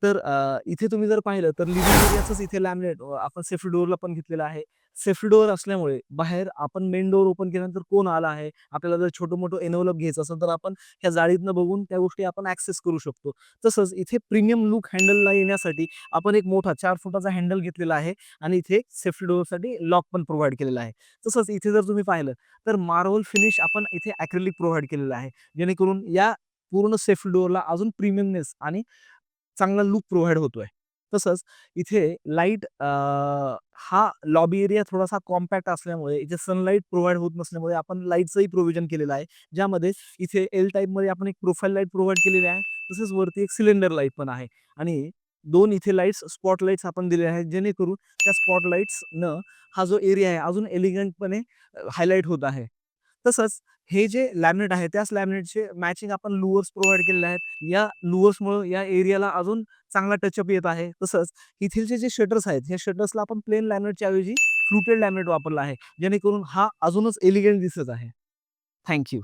तर इथे तुम्ही जर पाहिलं तर लिव्हिंग एरियाचंच इथे लॅमिनेट आपण सेफ्टी डोअरला पण घेतलेलं आहे. सेफ्टी डोअर असल्यामुळे बाहेर आपण मेन डोअर ओपन केल्यानंतर कोण आला आहे, आपल्याला जर छोटं-मोठं एन्व्हलप घ्यायचं असेल तर आपण ह्या जाळीतनं बघून त्या गोष्टी आपण ॲक्सेस करू शकतो. तसंच इथे प्रीमियम लूक हँडलला येण्यासाठी आपण एक मोठा 4 फुटाचा हँडल घेतलेला आहे आणि इथे सेफ्टी डोअरसाठी लॉक पण प्रोव्हाईड केलेला आहे. तसंच इथे जर तुम्ही पाहिलं तर मार्बल फिनिश आपण इथे ॲक्रिलिक प्रोव्हाईड केलेलं आहे. जेणेकरून या पूर्ण सेफ्टी डोअरला अजून प्रीमियमनेस आणि चांगला लूक प्रोव्हाईड होतोय. तसंच इथे लाईट हा लॉबी एरिया थोडासा कॉम्पॅक्ट असल्यामुळे इथे सनलाईट प्रोव्हाईड होत नसल्यामुळे आपण लाईटचंही प्रोव्हिजन केलेलं आहे. ज्यामध्ये इथे एल टाइपमध्ये आपण एक प्रोफाइल लाईट प्रोव्हाईड केलेली आहे. तसेच वरती एक सिलेंडर लाईट पण आहे आणि 2 इथे लाईट्स, स्पॉट लाईट्स आपण दिलेले आहेत. जेणेकरून त्या स्पॉट लाईट्सनं हा जो एरिया आहे अजून एलिगंटपणे हायलाइट होत आहे. तसंच हे जे लॅमिनेट आहे त्याच लॅमिनेटचे मॅचिंग आपण लुवर्स प्रोव्हाईड केलेले आहेत. या लुवर्समुळे या एरियाला अजून चांगला टचअप येत आहे. तसंच इथलचे जे शटर्स आहेत, ह्या शटर्सला आपण प्लेन लॅमिनेटच्या ऐवजी फ्लुटेड लॅमिनेट वापरला आहे. जेणेकरून हा अजूनच एलिगंट दिसत आहे. Thank you.